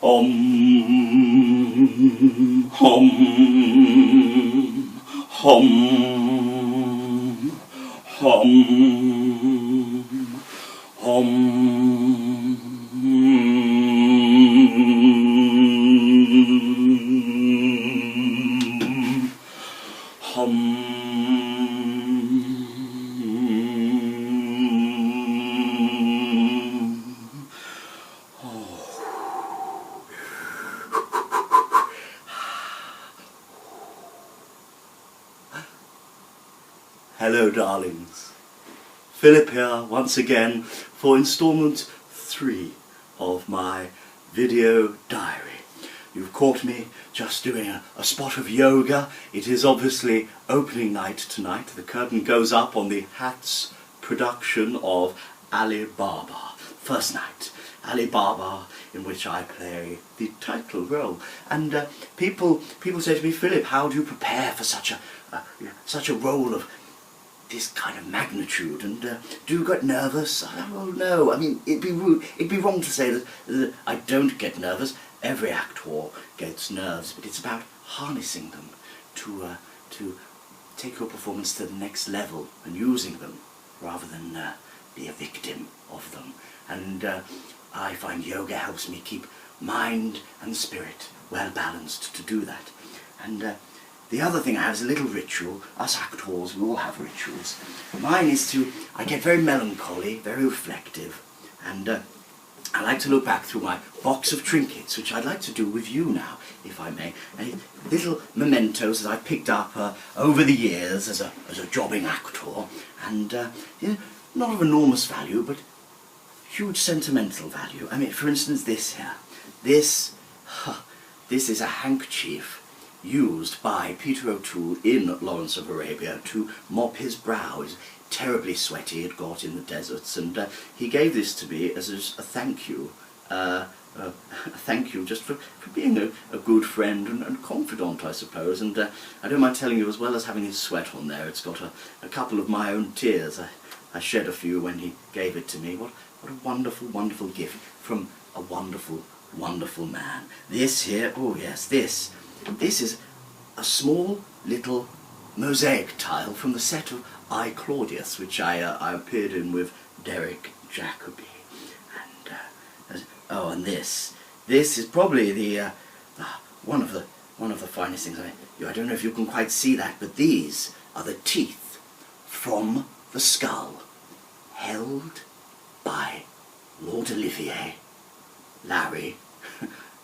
Hum, hum, hum, hum, hum, hum. Hello darlings, Philip here once again for instalment 3 of my video diary. You've caught me just doing a spot of yoga. It is obviously opening night tonight. The curtain goes up on the Hats production of Ali Baba. First night, Ali Baba, in which I play the title role. And people say to me, Philip, how do you prepare for such a role of this kind of magnitude, and do you get nervous? Well, no, I mean, it'd be wrong to say that I don't get nervous. Every actor gets nerves, but it's about harnessing them to take your performance to the next level and using them rather than be a victim of them. And I find yoga helps me keep mind and spirit well balanced to do that. And the other thing I have is a little ritual. Us actors, we all have rituals. Mine is I get very melancholy, very reflective, and I like to look back through my box of trinkets, which I'd like to do with you now, if I may. Little mementos that I picked up over the years as a jobbing actor, and you know, not of enormous value, but huge sentimental value. I mean, for instance, this here. This is a handkerchief used by Peter O'Toole in Lawrence of Arabia to mop his brow. He's terribly sweaty, he'd got in the deserts, and he gave this to me as a thank you. A thank you just for being a good friend and confidant, I suppose. And I don't mind telling you, as well as having his sweat on there, it's got a couple of my own tears. I shed a few when he gave it to me. What a wonderful, wonderful gift from a wonderful, wonderful man. This here, oh yes, this is a small little mosaic tile from the set of I, Claudius, which I appeared in with Derek Jacobi. And this is probably the one of the finest things. I don't know if you can quite see that, but these are the teeth from the skull, held by Lord Luvvie, Larry,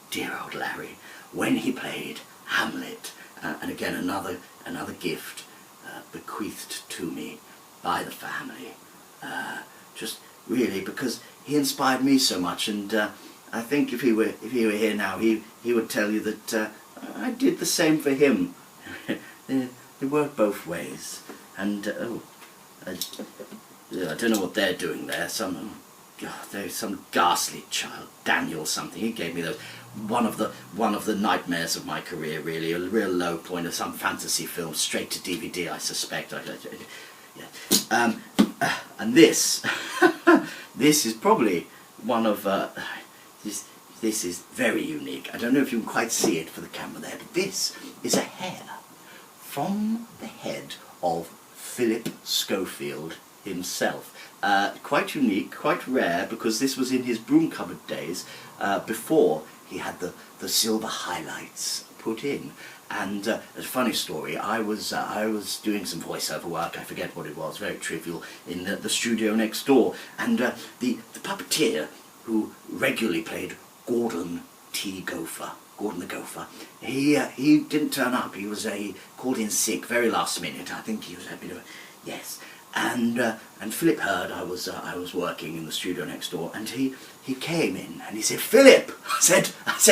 dear old Larry, when he played Hamlet. And again, another gift bequeathed to me by the family, just really because he inspired me so much. And I think if he were here now, he would tell you that I did the same for him. They work both ways. And I don't know what they're doing there. There's some ghastly child, Daniel something. He gave me those. One of the nightmares of my career, really, a real low point of some fantasy film, straight to DVD, I suspect. Yeah. And this, this is probably one of this is very unique. I don't know if you can quite see it for the camera there, but this is a hair from the head of Philip Schofield himself. Quite unique, quite rare, because this was in his broom cupboard days, before he had the silver highlights put in. And a funny story, I was doing some voiceover work, I forget what it was, very trivial, in the studio next door, and the puppeteer who regularly played Gordon the Gopher, he didn't turn up. He called in sick very last minute. I think he was a bit of a, yes. And Philip heard I was working in the studio next door, and he came in and he said, Philip! I said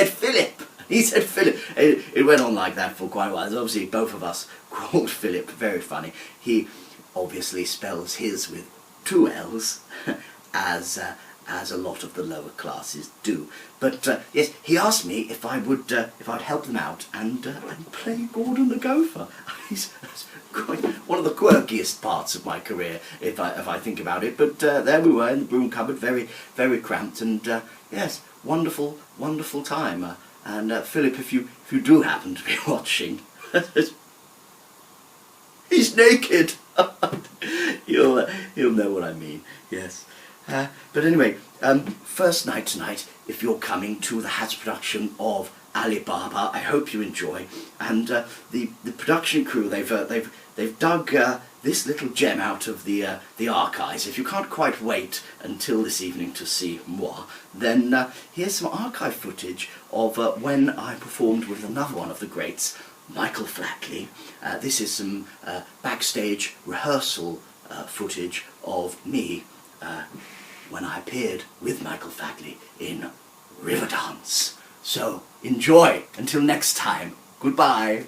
Philip! He said Philip. It went on like that for quite a while. Obviously both of us called Philip, very funny. He obviously spells his with 2 L's, as as a lot of the lower classes do. But yes, he asked me if I'd help them out and play Gordon the Gopher. He's quite one of the quirkiest parts of my career, if I think about it. But there we were in the broom cupboard, very, very cramped, and yes, wonderful, wonderful time. And Philip, if you do happen to be watching, he's naked. You'll know what I mean. Yes. But anyway, first night tonight, if you're coming to the Hats production of Alibaba, I hope you enjoy. And the production crew, they've dug this little gem out of the archives. If you can't quite wait until this evening to see moi, then here's some archive footage of when I performed with another one of the greats, Michael Flatley. This is some backstage rehearsal footage of me when I appeared with Michael Flatley in Riverdance. So enjoy until next time. Goodbye.